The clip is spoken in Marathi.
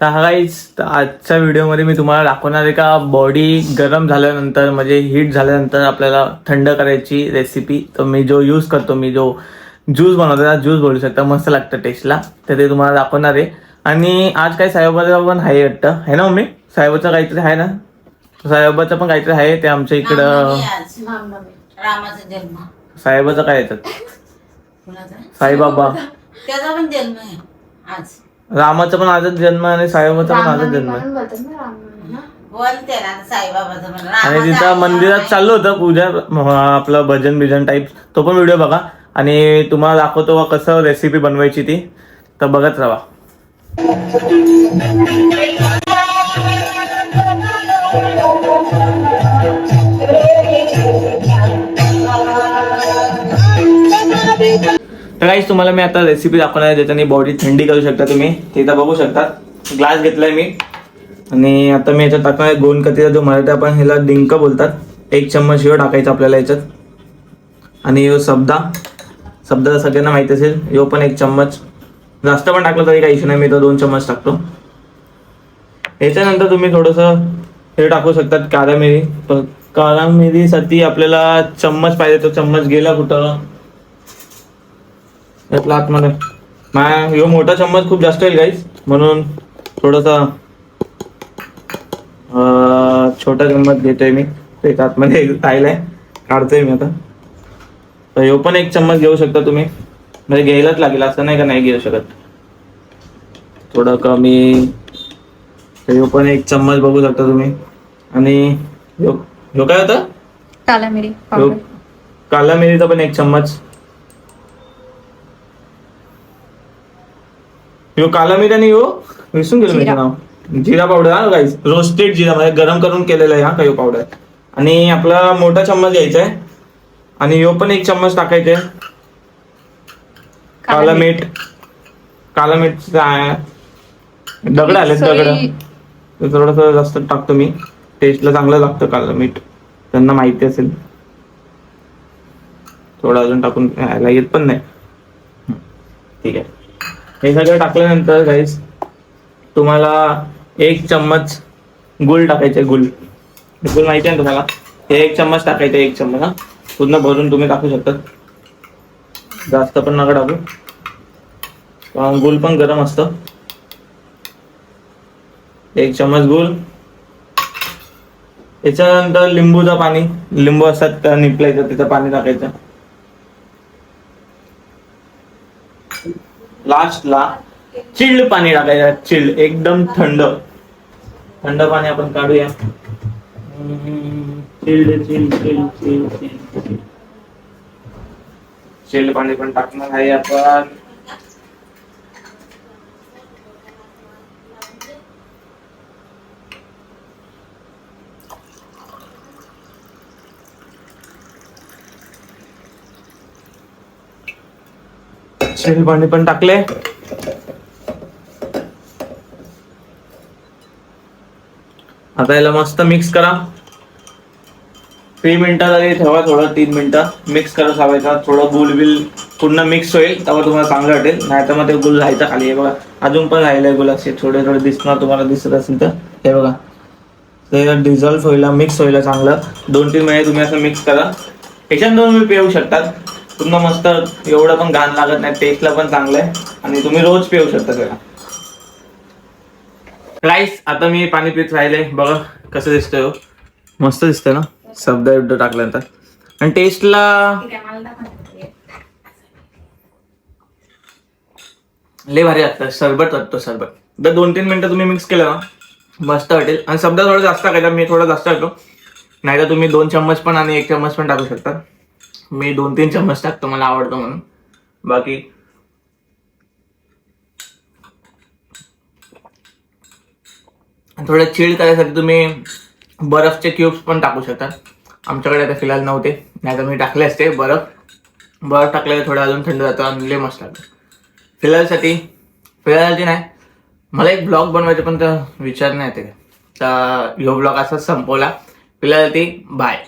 तर गाईज, आजच्या व्हिडिओमध्ये मी तुम्हाला दाखवणार आहे का बॉडी गरम झाल्यानंतर म्हणजे हीट झाल्यानंतर आपल्याला थंड करायची रेसिपी. तर मी जो यूज करतो, मी जो ज्यूस बनवतो त्याला ज्यूस बोलू शकता, मस्त लागतं टेस्टला. तर ते तुम्हाला दाखवणार आहे. आणि आज काय साईबाबाचा पण आहे वाटतं, आहे ना मम्मी? साईबाबाचं काहीतरी आहे ना, साईबाबाचं पण काहीतरी आहे. ते आमच्या इकडं रामाचा जन्म, साईबाबाचं काय येतात, कुणाचा? साईबाबा. त्याचा पण जन्म आहे आज. रामाचा पण आजच जन्म आणि साईबाबाचा पण आजच जन्म आहे. बोलते ना साईबाबाचा पण. आणि रामाचा तिथं आहे, मंदिरात चाललं होतं पूजा, आपलं भजन बिजन टाईप. तो पण व्हिडिओ बघा आणि तुम्हाला दाखवतो कसं रेसिपी बनवायची ती, तर बघत राहा. तर गाईस, तुम्हाला मी आता रेसिपी दाखवणार आहे ज्याच्याने बॉडी थंडी करू शकता तुम्ही. ते तर बघू शकता. ग्लास घेतलाय मी आणि आता मी याच्यात टाकणार आहे गोंदकतीचा, जो मराठी आपण ह्याला डिंक बोलतात. 1 चम्मच ह्यो टाकायचा आपल्याला याच्यात. आणि ह्यो सबदा सगळ्यांना माहिती असेल, ह्यो पण 1 चम्मच. जास्त पण टाकलं तरी काही इश्यू नाही, मी तर 2 चम्मच टाकतो. याच्यानंतर तुम्ही थोडंसं हे टाकू शकतात काळा मिरी. पण काळा मिरीसाठी आपल्याला चम्मच पाहिजे, तो चम्मच गेला कुठं यातला आतमध्ये. ह्यो मोठा चम्मच खूप जास्त होईल गाईस, म्हणून थोडासा छोटा चम्मच घेतोय मी. त्याच्या आतमध्ये राहिलाय, काढतोय मी आता. तर ह्यो पण 1 चम्मच घेऊ शकता तुम्ही, म्हणजे घ्यायलाच लागेल असं नाही का नाही घेऊ शकत, थोडं कमी. तर ह्यो पण 1 चम्मच बघू शकता तुम्ही. आणि ह्यो काय होतं, काला मिरी ह्यो काला मिरीचा पण 1 चम्मच. ह्यो काला मिरी आणि ह्यो विसरून गेलो मी नाव, जिरा पावडर. हा गाईस, रोस्टेड जिरा म्हणजे गरम करून केलेला आहे हा का ह्यो पावडर. आणि आपला मोठा चम्मच घ्यायचा आहे आणि ह्यो पण 1 चम्मच टाकायचे. काला मीठ दगड आले, दगड थोडस जास्त टाकतो मी. टेस्टला चांगलं लागतं काला मीठ, त्यांना माहिती असेल. थोडं अजून टाकून यायला येत पण नाही. ठीक आहे. हे सगळं टाकल्यानंतर गाईस, तुम्हाला 1 चम्मच गुळ टाकायचे. गुळ माहिती आहे ना तुम्हाला, हे 1 चम्मच टाकायचं. 1 चम्मच हा पूर्ण भरून तुम्ही टाकू शकता, जास्त पण नका टाकू, गुळ पण गरम असतं. 1 चम्मच गुळ. त्याच्यानंतर लिंबूचं पाणी, लिंबू असतात निपलायचं, त्याचं पाणी टाकायचं. लास्टला चिल्ड पाणी टाकायचं. चिल्ड एकदम थंड पाणी आपण काढूया. चिल्ड पाणी पण टाकणार आहे आपण. चिल्ड पाणी पण टाकले. आता याला मस्त मिक्स करा. 3 मिनिटं तरी ठेवा, थोडं 3 मिनिटं मिक्स करत ठेवायचा. थोडं गुळ बिल पूर्ण मिक्स होईल तेव्हा तुम्हाला चांगलं वाटेल, नाही तर मग ते गुळ राहायचं खाली. हे बघा, अजून पण राहिलंय गुळ, असे थोडे थोडे दिसणार तुम्हाला, दिसत असेल तर. हे बघा, ते डिझॉल्व्ह व्हायला, मिक्स व्हायला चांगलं 2-3 महिने तुम्ही असं मिक्स करा. याच्यानंतर तुम्ही पिऊ शकतात. पूर्ण मस्त, एवढं पण घाण लागत नाही, टेस्टला पण चांगलं आहे आणि तुम्ही रोज पिऊ शकता त्याला. राईस, आता मी पाणी पित राहिले. बघा कसं दिसतंय, मस्त दिसतंय ना सबदा एवढं टाकल्यानंतर. आणि टेस्टला लय भारी लागतं, सरबत वाटतो सरबत. जर 2-3 मिनिटं तुम्ही मिक्स केलं ना, मस्त वाटेल. आणि सबदा थोडं जास्त टाकायचा, मी थोडा जास्त टाकतो. नाही तर तुम्ही 2 चम्मच पण आणि 1 चम्मच पण टाकू शकता. मी 2-3 चम्मच टाकतो, मला आवडतो म्हणून. बाकी थोडं चिल्ड करायसाठी तुम्ही बर्फचे क्यूब्स पण टाकू शकता. आमच्याकडे आता फिलहाल नव्हते, नाही तर मी टाकले असते. बर्फ टाकले थोडं अजून थंड जातं आणि लय मस्त लागतं. फिलहालसाठी नाही, मला एक ब्लॉग बनवायचा पण तर विचार नाही येते. तर ह्यो ब्लॉग असाच संपवला. फिलहालसाठी बाय.